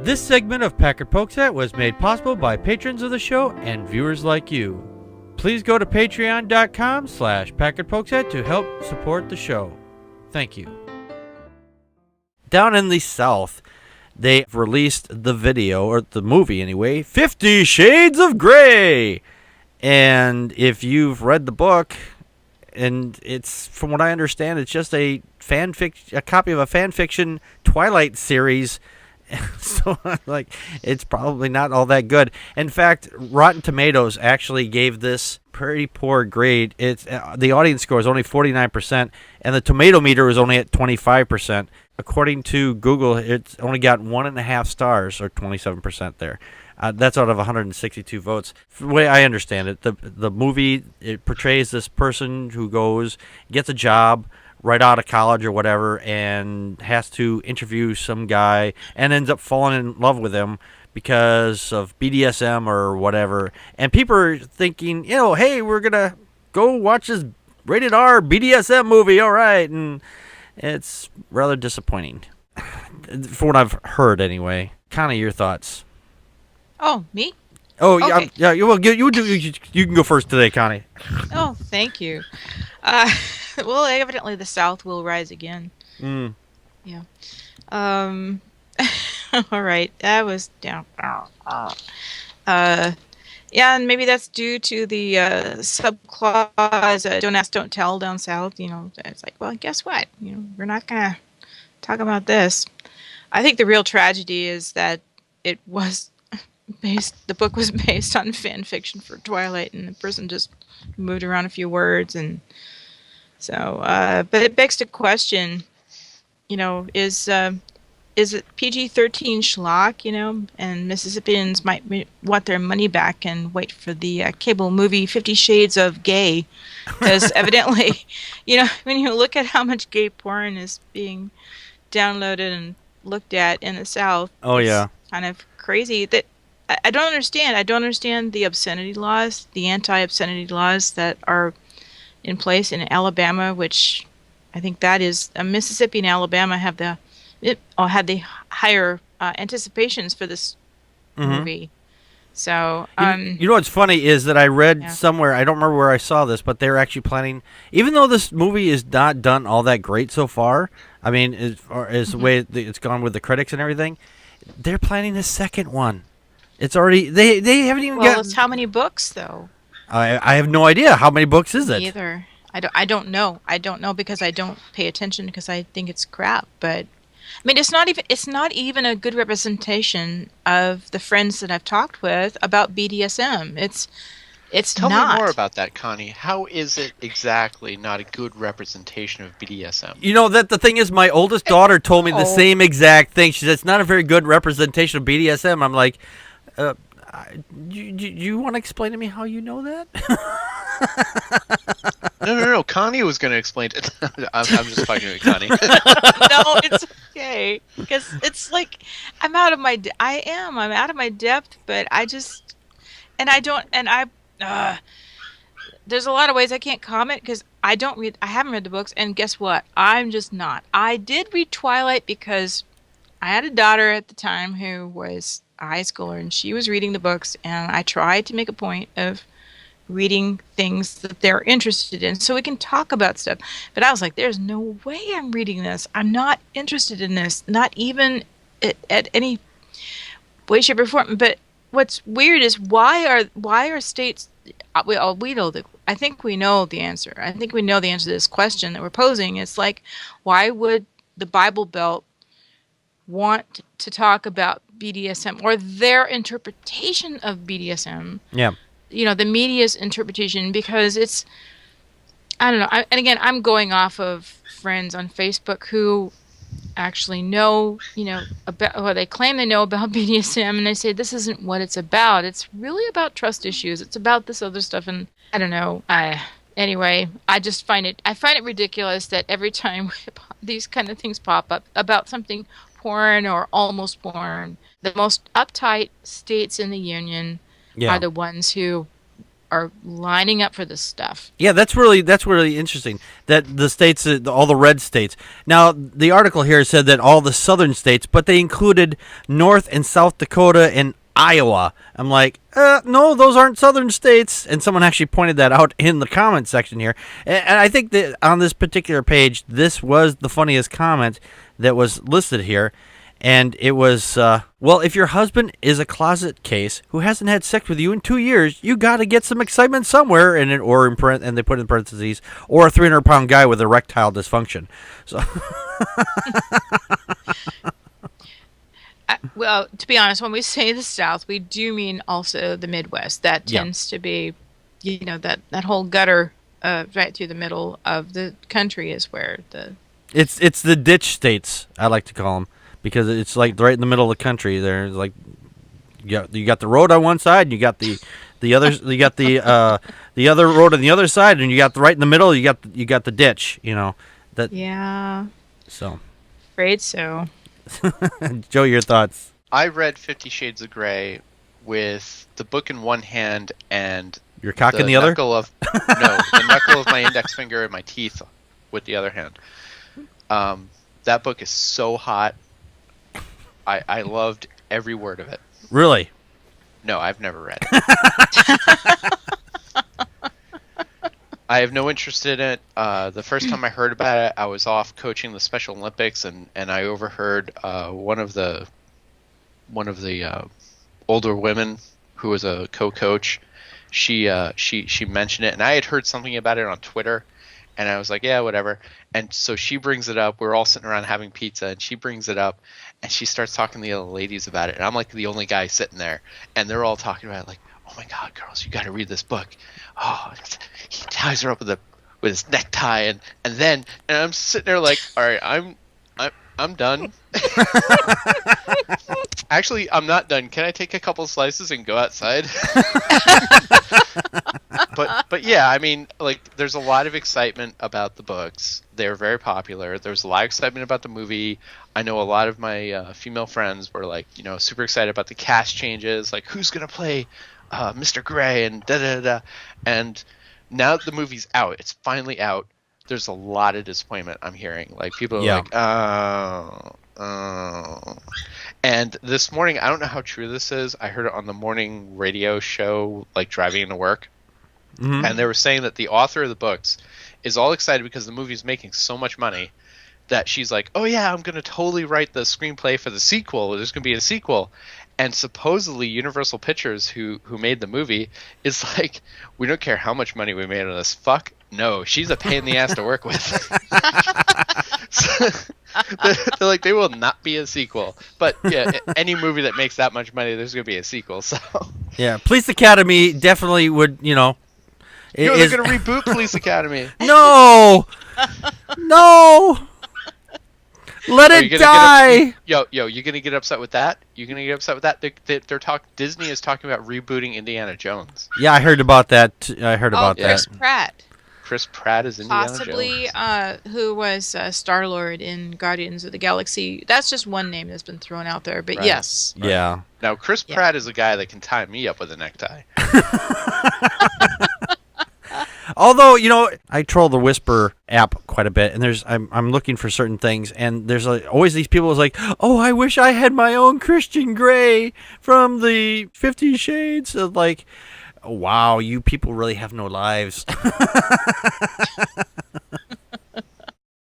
This segment of Packard Pokes At was made possible by patrons of the show and viewers like you. Please go to patreon.com/PackardPokesAt to help support the show. Thank you. Down in the South, they've released the video, or the movie anyway, 50 Shades of Grey. And if you've read the book, and it's, from what I understand, it's just a copy of a fan fiction Twilight series. So, it's probably not all that good. In fact, Rotten Tomatoes actually gave this pretty poor grade. It's the audience score is only 49%, and the tomato meter is only at 25%. According to Google, it's only got 1.5 stars, or 27% there. That's out of 162 votes. The way I understand it, the movie, it portrays this person who gets a job right out of college or whatever, and has to interview some guy and ends up falling in love with him because of BDSM or whatever. And people are thinking, hey, we're going to go watch this rated R BDSM movie, all right. And it's rather disappointing, for what I've heard anyway. Connie, your thoughts? Oh, me? Oh, okay. Yeah. Well, you can go first today, Connie. Oh, thank you. Well, evidently the South will rise again. Mm. Yeah. All right. That was down. Yeah, and maybe that's due to the subclause, don't ask, don't tell down South. It's like, well, guess what? We're not going to talk about this. I think the real tragedy is that the book was based on fan fiction for Twilight, and the person just moved around a few words, and so, but it begs to question, is it PG-13 schlock, and Mississippians might want their money back and wait for the cable movie 50 Shades of Gay, because evidently, when you look at how much gay porn is being downloaded and looked at in the South, it's kind of crazy. That I don't understand. I don't understand the obscenity laws, the anti-obscenity laws that are in place in Alabama, which I think that is Mississippi and Alabama had the higher anticipations for this movie. So, what's funny is that I read somewhere, I don't remember where I saw this, but they're actually planning, even though this movie is not done all that great so far, I mean, as the way it's gone with the critics and everything, they're planning a second one. It's already, they haven't even got... Well, how many books, though? I have no idea. How many books is it? Me either. I don't know. I don't know because I don't pay attention because I think it's crap. But I mean, it's not even a good representation of the friends that I've talked with about BDSM. Tell me more about that, Connie. How is it exactly not a good representation of BDSM? That the thing is, my oldest daughter told me the same exact thing. She said it's not a very good representation of BDSM. I'm like, you want to explain to me how you know that? No. Connie was going to explain it. I'm just fucking with Connie. No, it's okay. Because it's like, I'm out of my depth, but there's a lot of ways I can't comment because I haven't read the books, and guess what? I'm just not. I did read Twilight because I had a daughter at the time who was a high schooler, and she was reading the books, and I tried to make a point of reading things that they're interested in so we can talk about stuff. But I was like, there's no way I'm reading this. I'm not interested in this, not even at any way, shape, or form. But what's weird is why are states... I think we know the answer. I think we know the answer to this question that we're posing. It's like, why would the Bible Belt want to talk about BDSM or their interpretation of BDSM? Yeah. The media's interpretation, because it's, I don't know. And again, I'm going off of friends on Facebook who actually know, about, or they claim they know about BDSM, and they say this isn't what it's about. It's really about trust issues. It's about this other stuff, and I don't know. Anyway, I just find it ridiculous that every time these kind of things pop up about something porn or almost porn, the most uptight states in the union are the ones who are lining up for this stuff. Yeah, that's really interesting. That the states, all the red states. Now, the article here said that all the southern states, but they included North and South Dakota and Iowa. I'm like, no, those aren't southern states. And someone actually pointed that out in the comment section here. And I think that on this particular page, this was the funniest comment that was listed here. And it was, well, if your husband is a closet case who hasn't had sex with you in 2 years, you got to get some excitement somewhere. And they put in parentheses, or a 300-pound guy with erectile dysfunction. So. Well, to be honest, when we say the South, we do mean also the Midwest. That tends to be, that whole gutter right through the middle of the country is where the... It's the ditch states, I like to call them, because it's like right in the middle of the country. There's like, you got the road on one side, and you got the other, you got the other road on the other side, and you got right in the middle. You got the ditch. That. Yeah. So. Afraid so. Joe, your thoughts? I read 50 Shades of Grey with the book in one hand and your cock in the other? The knuckle of my index finger and my teeth with the other hand. That book is so hot. I loved every word of it. Really? No, I've never read it. I have no interest in it. The first time I heard about it, I was off coaching the Special Olympics, and I overheard one of the older women who was a co-coach. She mentioned it, and I had heard something about it on Twitter, and I was like, yeah, whatever. And so she brings it up. We're all sitting around having pizza, and she brings it up, and she starts talking to the other ladies about it, and I'm like the only guy sitting there, and they're all talking about it like, oh my God, girls, you got to read this book. Oh, he ties her up with his necktie, and I'm sitting there like, all right, I'm done. Actually, I'm not done. Can I take a couple slices and go outside? But yeah, I mean, like, there's a lot of excitement about the books. They're very popular. There's a lot of excitement about the movie. I know a lot of my female friends were like, super excited about the cast changes, like who's gonna play Mr. Grey and da-da-da. And now the movie's out. It's finally out. There's a lot of disappointment I'm hearing. Like, people are like, oh. And this morning, I don't know how true this is. I heard it on the morning radio show, like driving into work. Mm-hmm. And they were saying that the author of the books is all excited because the movie's making so much money that she's like, oh yeah, I'm going to totally write the screenplay for the sequel. There's going to be a sequel. And supposedly Universal Pictures, who made the movie, is like, we don't care how much money we made on this. Fuck no. She's a pain in the ass to work with. So, they're like, there will not be a sequel. But yeah, any movie that makes that much money, there's going to be a sequel. So yeah, Police Academy definitely would, they're going to reboot Police Academy. No! Let it die. You're gonna get upset with that? You're gonna get upset with that? Disney is talking about rebooting Indiana Jones. Yeah, I heard about that. I heard about that. Chris Pratt. Chris Pratt is Indiana Possibly, Jones. Who was Star-Lord in Guardians of the Galaxy. That's just one name that's been thrown out there, but right. Yes. Right. Yeah. Now, Chris Pratt is a guy that can tie me up with a necktie. Although, I troll the Whisper app quite a bit, and I'm looking for certain things, and there's always these people who's like, oh, I wish I had my own Christian Grey from the 50 Shades. Of like, wow, you people really have no lives.